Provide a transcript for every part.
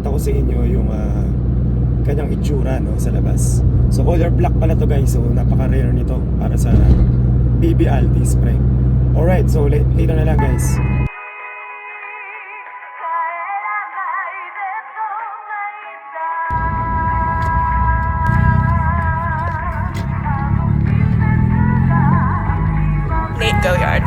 papakita ko sa inyo yung kanyang itsura, no, sa labas. So color black pala to guys, so napaka-rare nito para sa BB Altis pre. Alright, so later na lang guys. Nate Goyard.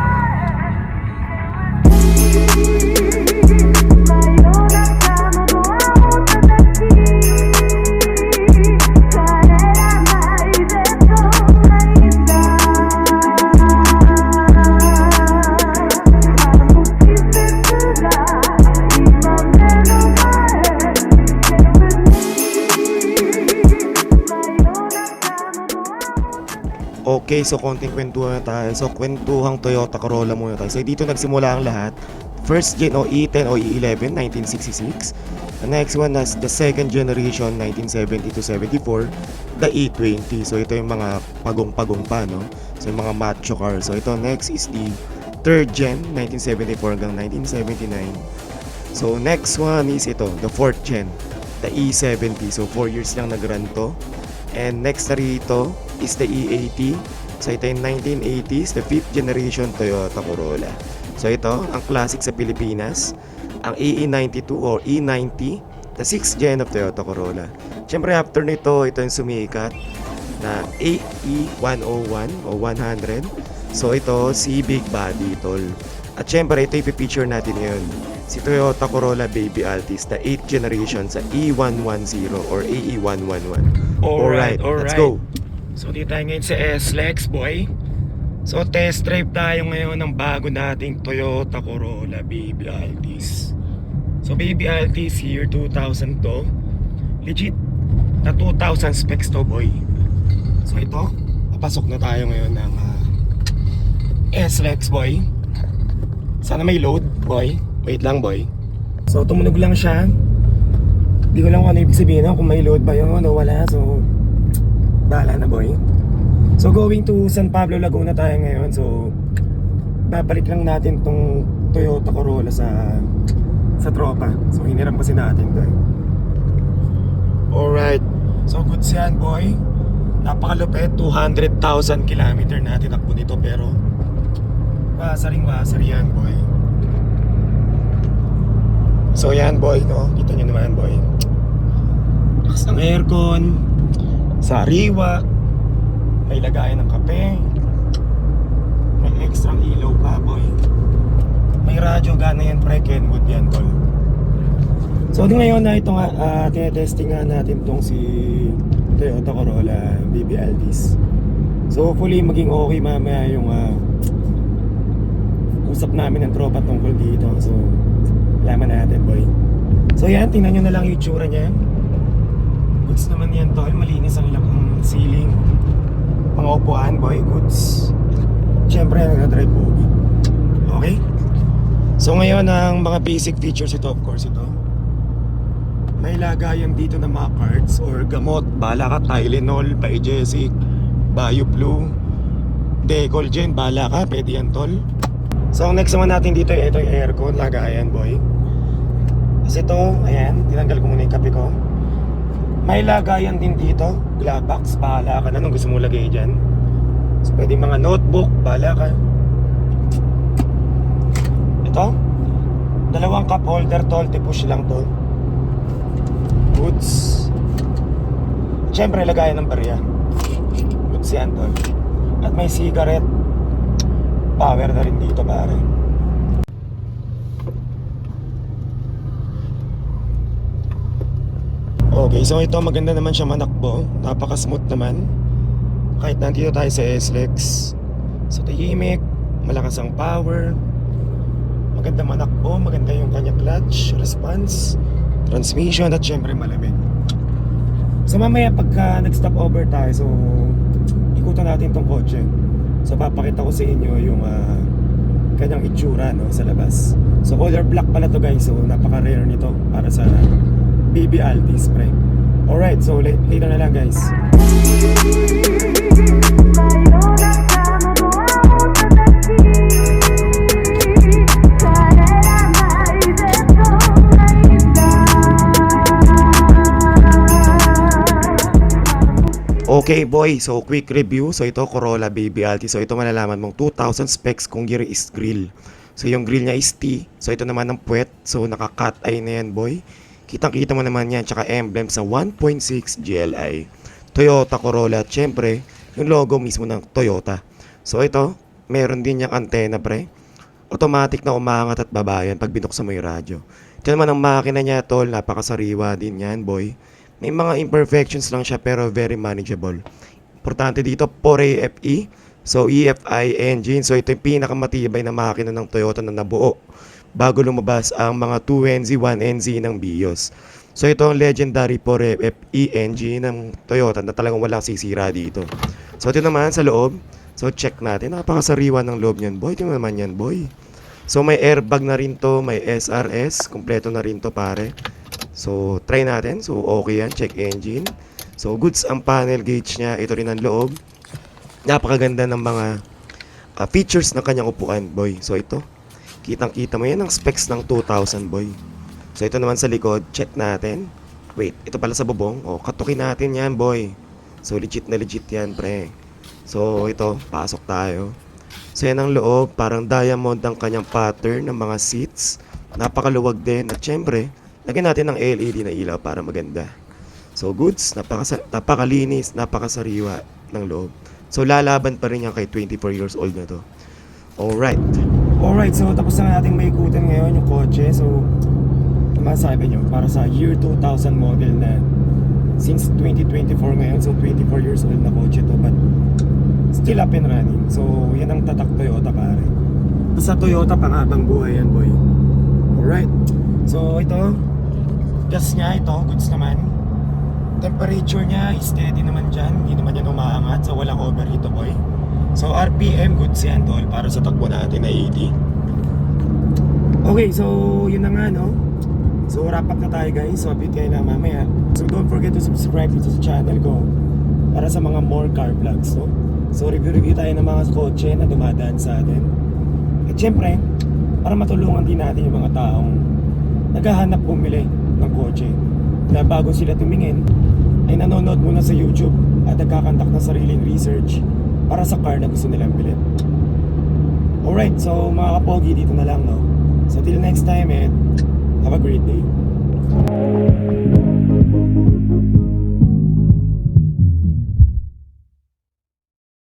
Okay, so konting kwentuhan na tayo. So kwentuhang Toyota Corolla muna tayo. So dito nagsimula ang lahat. First gen o E10 o E11, 1966. The next one is the second generation, 1970 to 74, the E20. So ito yung mga pagong-pagong pa, no? So yung mga macho car. So ito next is the third gen, 1974 hanggang 1979. So next one is ito, the fourth gen, the E70. So 4 years lang nag-run to. And next na rito is the E80. So ito yung 1980s, the 5th generation Toyota Corolla. So ito, ang classic sa Pilipinas, ang EE92 or E90, the 6th gen of Toyota Corolla. Siyempre after nito, ito yung sumikat na AE101 o 100. So ito, si Big Body tol. At siyempre ito i-feature natin ngayon, si Toyota Corolla Baby Altis, the 8th generation sa E110 or AE111. Alright, let's go. So dito tayo ngayon sa SLEX boy. So test drive tayo ngayon ng bago nating Toyota Corolla Baby Altis. So Baby Altis year 2000 to. Legit na 2000 specs to boy. So ito, papasok na tayo ngayon ng SLEX boy. Sana may load boy. Wait lang boy. So tumunog lang siya. Hindi ko lang kung ano ibig sabihin kung may load ba yun o wala. So bahala na boy. So going to San Pablo, Laguna tayo ngayon. So babalik lang natin tong Toyota Corolla sa tropa. So hiniram kasi natin to. Alright. So goods yan boy. Napakalupit. 200,000 kilometer natin takbo nito. Pero wasar yan boy. So yan boy, no? Kita nyo naman boy. Lakas ng aircon. Sariwa. May lagayan ng kape. May extra ilaw pa boy. May radyo, gana yan pre. Kenwood yan tol. So di ngayon na ito nga tinetesting nga natin tong si Toyota Corolla BB Altis. So hopefully maging okay mamaya yung usap namin ng tropa tungkol dito. So laman natin boy. So yan, tingnan nyo na lang yung itsura niya. Goods naman yan tol. Malinis ang ceiling. Mga upuan boy, goods. Siyempre nag-drive pogi. Okay. So ngayon ang mga basic features ito, of course ito. May lagayan dito ng mga cards or gamot. Bala ka, Tylenol, Biogesic, BioBlue, Decolgen, bala ka, pwede yan tol. So ang next naman natin dito, ito yung aircon, lagayan boy. Kasi ito, ayan, tinanggal ko muna yung kape ko. May lagayan din dito, glove box, bahala ka na nung gusto mo lagay dyan. So pwede mga notebook, bahala ka. Ito, dalawang cup holder tol, push lang to. Goods. Siyempre lagayan ng barya. Goods yan tol. At may cigarette. Power na rin dito pare. Okay, so ito maganda naman siya manakbo. Napaka smooth naman. Kahit nandito tayo sa SLEX. So tahimik, malakas ang power. Maganda manakbo, maganda yung kanya clutch, response, transmission at syempre malamig. So mamaya pagka nag-stop over tayo, so ikutan natin tong kotse. So papakita ko sa inyo yung kanyang itsura, no, sa labas. So color black pala to guys. So napaka-rare nito para sa BB Altis pre. Alright, so later na lang guys. Okay boy, so quick review. So ito Corolla Baby Alti. So ito malalaman mong 2000 specs kung gear is grill. So yung grill niya is T. So ito naman ang puwet. So naka-cut eye na yan boy. Kitang-kita mo naman yan. Tsaka emblem sa 1.6 GLI. Toyota Corolla. At syempre, yung logo mismo ng Toyota. So ito, meron din yung antena pre. Automatic na umangat at babayan pag binuksan mo yung radyo. Ito naman ang makina niya tol. Napakasariwa din yan boy. May mga imperfections lang siya pero very manageable. Importante dito, 4AFE. So, EFI engine. So, ito yung pinakamatibay na makina ng Toyota na nabuo bago lumabas ang mga 2NZ, 1NZ ng BIOS. So, ito ang legendary 4AFE engine ng Toyota na talagang walang sisira dito. So, ito naman sa loob. So, check natin. Napakasariwa ng loob niyan, boy. Ito naman yan, boy. So, may airbag na rin to. May SRS. Kompleto na rin to, pare. So, try natin. So, okay yan. Check engine. So, goods ang panel gauge niya. Ito rin ang loob. Napakaganda ng mga features ng kanyang upuan, boy. So, ito. Kitang-kita mo yan ang specs ng 2000, boy. So, ito naman sa likod. Check natin. Wait, ito pala sa bubong. O, katukin natin yan, boy. So, legit na legit yan, pre. So, ito. Pasok tayo. So, yan ang loob. Parang diamond ang kanyang pattern ng mga seats. Napakaluwag din. At syempre, lagyan natin ng LED na ilaw para maganda. So goods, napakalinis, napakasariwa ng loob. So lalaban pa rin yan kay 24 years old na to. Alright. Alright, so tapos na natin maikutan ngayon yung kotse. So, masabi nyo, para sa year 2000 model na since 2024 ngayon. So 24 years old na kotse to, but still up and running. So yan ang tatak Toyota, pare. Sa Toyota, panghabang buhay yan, boy. Alright. So ito, gas niya, ito, goods naman. Temperature niya, steady naman dyan. Hindi naman yan umaangat, so walang overheat, boy. So RPM, goods yan, tol, para sa takbo natin na 80. Okay, so yun na nga, no? So wrap up na tayo, guys. So update kayo na mamaya. So don't forget to subscribe to sa channel ko para sa mga more car vlogs, no? So review tayo ng mga kotse na dumadaan sa atin. At syempre, para matulungan din natin yung mga taong naghahanap bumili ng kotse na bago sila tumingin ay nanonood muna sa YouTube at nagkakandak ng sariling research para sa car na gusto nilang bilhin. Alright, so mga kapogi, dito na lang, no? So till next time, have a great day.